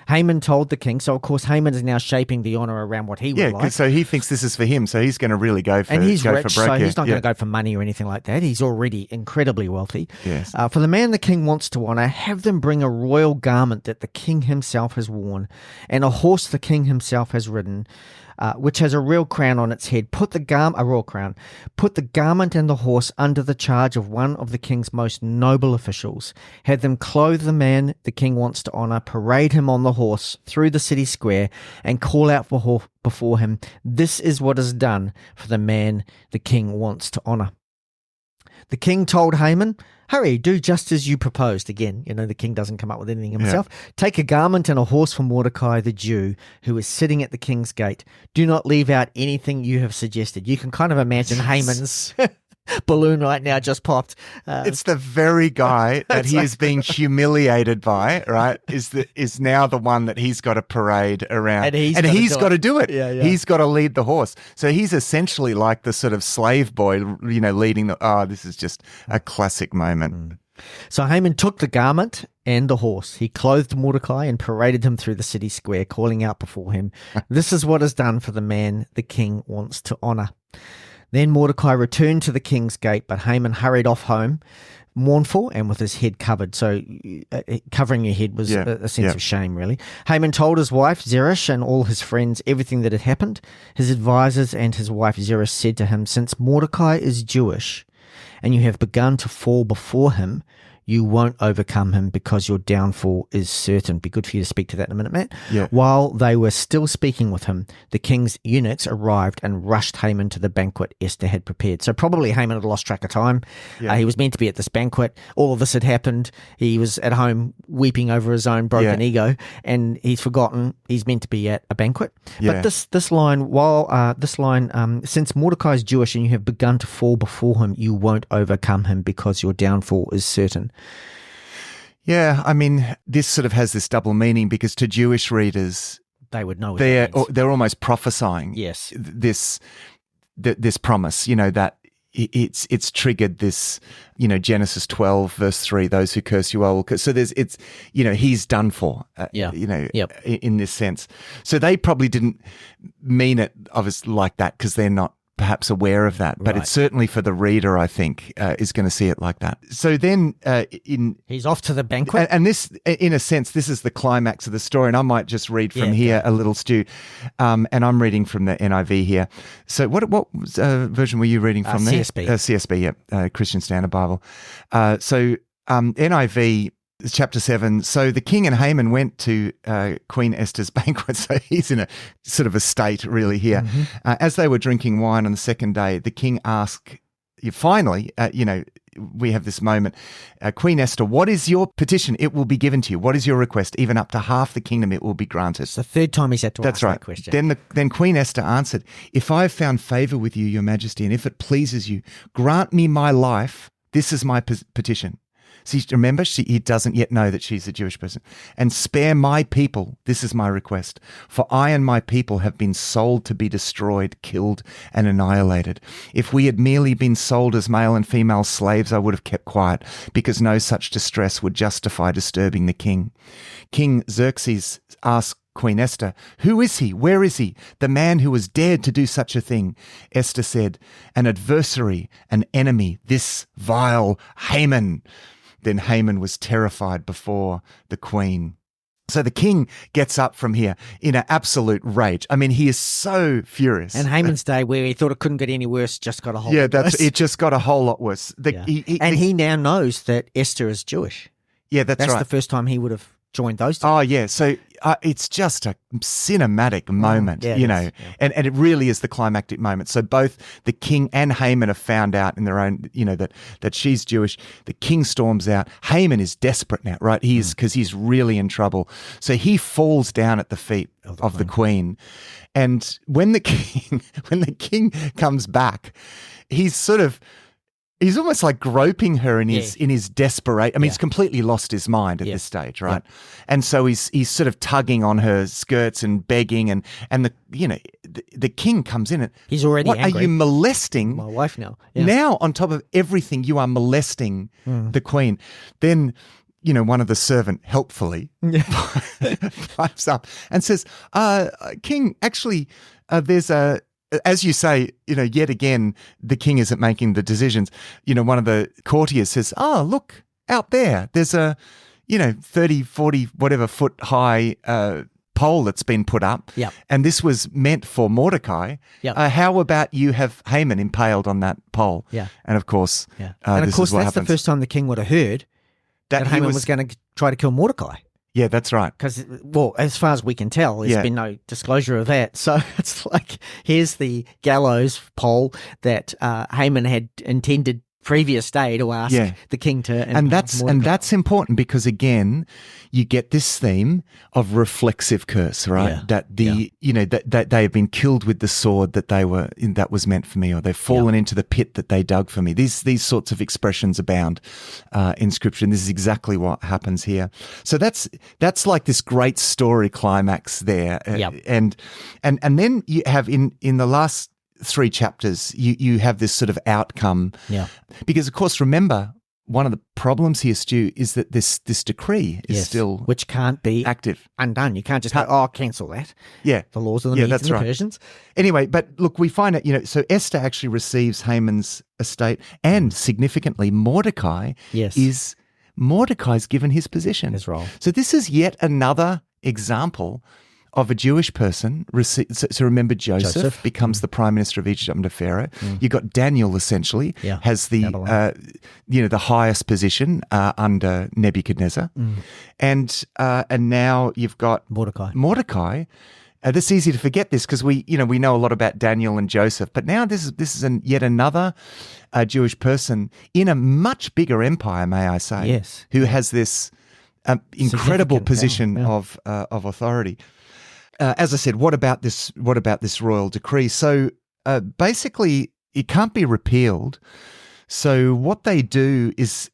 Haman told the king, so of course Haman is now shaping the honour around what he would like. Yeah, so he thinks this is for him, so he's going to really go for and he's rich, for broke. So he's not going to go for money or anything like that. He's already incredibly wealthy. Yes. For the man the king wants to honour, have them bring a royal garment that the king himself has worn, and a horse the king himself has ridden, which has a real crown on its head. Put the royal crown. Put the garment and the horse under the charge of one of the king's most noble officials. Have them clothe the man the king wants to honour, parade him on the horse through the city square, and call out before him, "This is what is done for the man the king wants to honour." The king told Haman, "Hurry, do just as you proposed." Again, the king doesn't come up with anything himself. "Take a garment and a horse for Mordecai the Jew, who is sitting at the king's gate. Do not leave out anything you have suggested." You can kind of imagine Haman's balloon right now just popped. It's the very guy that he is being humiliated by, right? Is now the one that he's got to parade around, and he's got to do it. Yeah. He's got to lead the horse. So he's essentially like the sort of slave boy, leading the. Oh, this is just a classic moment. So Haman took the garment and the horse. He clothed Mordecai and paraded him through the city square, calling out before him, "This is what is done for the man the king wants to honour." Then Mordecai returned to the king's gate, but Haman hurried off home, mournful and with his head covered. So covering your head was a sense of shame, really. Haman told his wife Zeresh and all his friends everything that had happened. His advisors and his wife Zeresh said to him, "Since Mordecai is Jewish and you have begun to fall before him, you won't overcome him because your downfall is certain." Be good for you to speak to that in a minute, Matt. Yeah. While they were still speaking with him, the king's eunuchs arrived and rushed Haman to the banquet Esther had prepared. So probably Haman had lost track of time. Yeah. He was meant to be at this banquet. All of this had happened. He was at home weeping over his own broken ego, and he's forgotten he's meant to be at a banquet. Yeah. But this line, since Mordecai is Jewish and you have begun to fall before him, you won't overcome him because your downfall is certain. Yeah, I mean, this sort of has this double meaning because to Jewish readers, they would know what that means. They're almost prophesying this promise, that it's triggered this, Genesis 12 verse 3, those who curse you will curse. So he's done for, in this sense. So they probably didn't mean it obviously like that because they're not perhaps aware of that, but it's certainly for the reader, I think, is going to see it like that. So then he's off to the banquet. And this, in a sense, this is the climax of the story. And I might just read from here a little, Stu. And I'm reading from the NIV here. So what version were you reading from there? CSB. CSB, Christian Standard Bible. So NIV Chapter 7, so the king and Haman went to Queen Esther's banquet. So he's in a sort of a state really here. As they were drinking wine on the second day, the king asked, finally, we have this moment, Queen Esther, what is your petition? It will be given to you. What is your request? Even up to half the kingdom, it will be granted. It's the third time he's had to ask that question. Then Queen Esther answered, if I have found favor with you, your majesty, and if it pleases you, grant me my life. This is my petition. See, remember, he doesn't yet know that she's a Jewish person. And spare my people, this is my request. For I and my people have been sold to be destroyed, killed, and annihilated. If we had merely been sold as male and female slaves, I would have kept quiet, because no such distress would justify disturbing the king. King Xerxes asked Queen Esther, who is he? Where is he? The man who has dared to do such a thing. Esther said, an adversary, an enemy, this vile Haman. Then Haman was terrified before the queen. So the king gets up from here in an absolute rage. I mean, he is so furious. And Haman's day, where he thought it couldn't get any worse, just got a whole lot worse. It just got a whole lot worse. He now knows that Esther is Jewish. Yeah, that's right. That's the first time he would have joined those two. Oh, yeah. So it's just a cinematic moment, Yeah. and it really is the climactic moment. So both the king and Haman have found out in their own, that she's Jewish. The king storms out. Haman is desperate now, right? Because he's really in trouble. So he falls down at the feet of the queen. And when the king comes back, he's almost like groping her in his desperation. I mean, he's completely lost his mind at this stage, right? Yeah. And so he's sort of tugging on her skirts and begging, and the king comes in and he's already angry. Are you molesting my wife now? Yeah. Now, on top of everything, you are molesting the queen. Then one of the servant helpfully pipes up and says, King, actually, there's a. As you say, yet again, the king isn't making the decisions. One of the courtiers says, look, out there, there's a, 30, 40, whatever foot high pole that's been put up. Yep. And this was meant for Mordecai. Yep. How about you have Haman impaled on that pole? Yeah. And of course, that's the first time the king would have heard that Haman was going to try to kill Mordecai. Yeah, that's right. Because, as far as we can tell, there's been no disclosure of that. So it's like, here's the gallows pole that Haman had intended previous day to ask the king to. And that's important, because again, you get this theme of reflexive curse, right? Yeah. That they have been killed with the sword that was meant for me, or they've fallen into the pit that they dug for me. These sorts of expressions abound in Scripture, and this is exactly what happens here. So that's like this great story climax there, and then you have in the last 3 chapters, you have this sort of outcome. Yeah. Because, of course, remember, one of the problems here, Stu, is that this decree is still which can't be active, undone. You can't just go, cancel that. Yeah. The laws of the Medes and the Persians. Anyway, but look, we find out, so Esther actually receives Haman's estate, and significantly, Mordecai's given his position. His role. So this is yet another example of a Jewish person. So remember, Joseph becomes the prime minister of Egypt under Pharaoh. You got Daniel, essentially, has the the highest position under Nebuchadnezzar, and now you've got Mordecai. That's easy to forget this, because we know a lot about Daniel and Joseph, but now this is yet another Jewish person in a much bigger empire, may I say, who has this incredible position of authority. As I said, what about this royal decree? So basically, it can't be repealed. So what they do is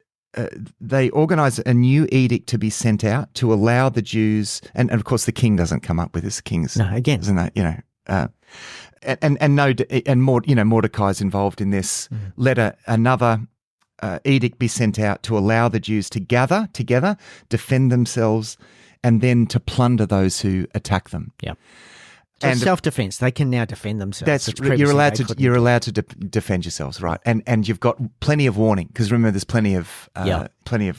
they organize a new edict to be sent out to allow the Jews, and of course the king doesn't come up with this. King's isn't that Mordecai's involved in this. Let another edict be sent out to allow the Jews to gather together, defend themselves, and then to plunder those who attack them. Yeah. So self-defense, they can now defend themselves. You're allowed to defend yourselves, right? And you've got plenty of warning, because remember, there's plenty of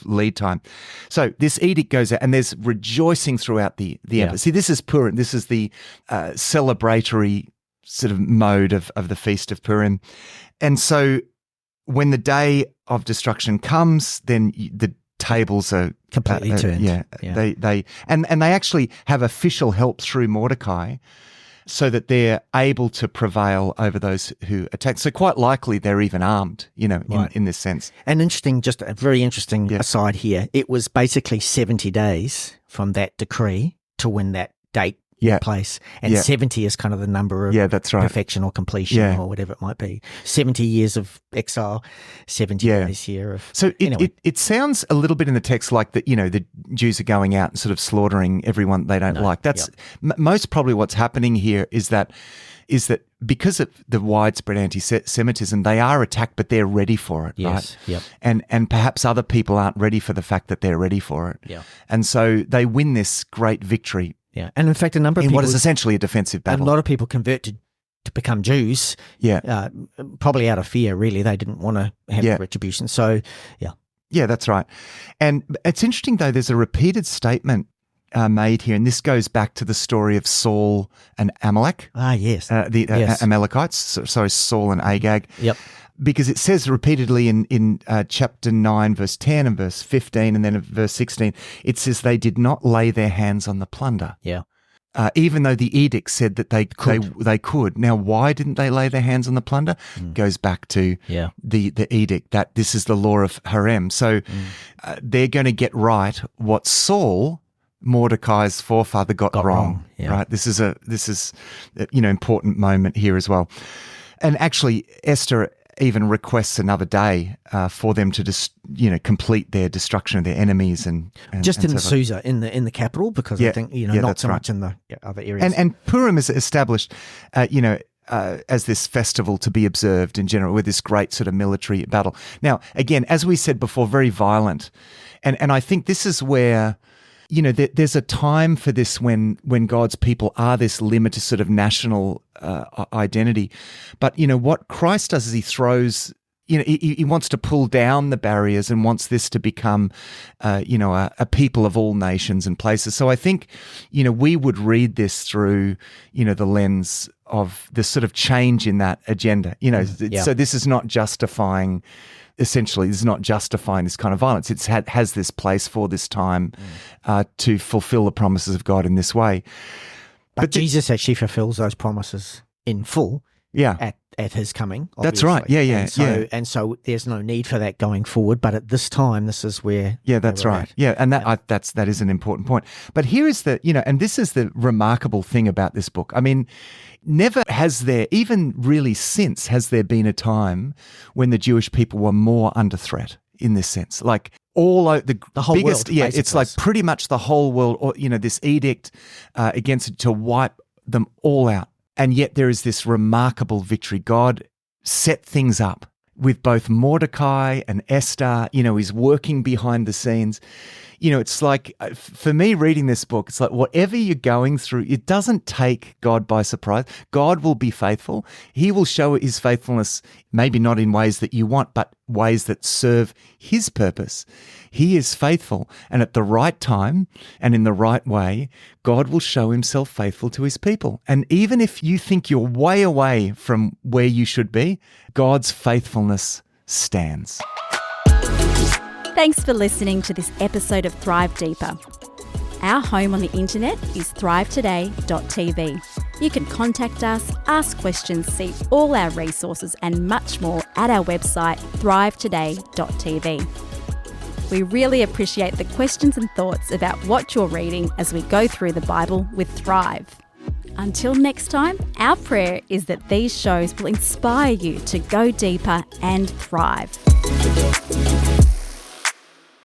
lead time. So this edict goes out, and there's rejoicing throughout the empire. See, this is Purim. This is the celebratory sort of mode of the Feast of Purim. And so when the day of destruction comes, then the tables are Completely turned. Yeah. They actually have official help through Mordecai, so that they're able to prevail over those who attack. So quite likely they're even armed, in this sense. And interesting, just a very interesting aside here, it was basically 70 days from that decree to when that date took place. And 70 is kind of the number of that's right. perfection or completion or whatever it might be. 70 years of exile, 70 days here of... So anyway. it sounds a little bit in the text like that, the Jews are going out and sort of slaughtering everyone they don't like. That's most probably what's happening here is that because of the widespread anti-Semitism, they are attacked, but they're ready for it, right? Yep. And perhaps other people aren't ready for the fact that they're ready for it. Yeah. And so they win this great victory. Yeah, and in fact, a number of people... what is essentially a defensive battle. A lot of people convert to become Jews. Yeah. Probably out of fear, really. They didn't want to have retribution. So, yeah. Yeah, that's right. And it's interesting, though, there's a repeated statement made here, and this goes back to the story of Saul and Amalek. Ah, yes. Amalekites, sorry, Saul and Agag. Yep. Because it says repeatedly in chapter 9, verse 10 and verse 15, and then verse 16, it says they did not lay their hands on the plunder. Yeah. Even though the edict said that they could. Now, why didn't they lay their hands on the plunder? Goes back to the edict that this is the law of harem. So they're going to get right what Saul, Mordecai's forefather, got wrong. Right. This is important moment here as well. And actually, Esther even requests another day for them to just complete their destruction of their enemies and just in Susa in the capital, because I think not so much in the other areas. And Purim is established as this festival to be observed in general with this great sort of military battle. Now, again, as we said before, very violent, and I think this is where there's a time for this when God's people are this limited sort of national identity. But, what Christ does is he throws, he wants to pull down the barriers and wants this to become, a people of all nations and places. So I think, we would read this through, the lens of the sort of change in that agenda. So this is not justifying... Essentially, it's not justifying this kind of violence. It has this place for this time to fulfill the promises of God in this way. But Jesus actually fulfills those promises in full at his coming. Obviously. That's right. Yeah. And so there's no need for that going forward. But at this time, this is where... Yeah, that's right. At. Yeah, and that is an important point. But here is and this is the remarkable thing about this book. I mean, never has there, even really since, has there been a time when the Jewish people were more under threat in this sense. Like all the whole biggest, world. Basically. It's like pretty much the whole world, or this edict against it to wipe them all out. And yet there is this remarkable victory. God set things up with both Mordecai and Esther. He's working behind the scenes. It's like, for me reading this book, it's like whatever you're going through, it doesn't take God by surprise. God will be faithful. He will show his faithfulness, maybe not in ways that you want, but ways that serve his purpose. He is faithful. And at the right time and in the right way, God will show himself faithful to his people. And even if you think you're way away from where you should be, God's faithfulness stands. Thanks for listening to this episode of Thrive Deeper. Our home on the internet is thrivetoday.tv. You can contact us, ask questions, see all our resources and much more at our website thrivetoday.tv. We really appreciate the questions and thoughts about what you're reading as we go through the Bible with Thrive. Until next time, our prayer is that these shows will inspire you to go deeper and thrive.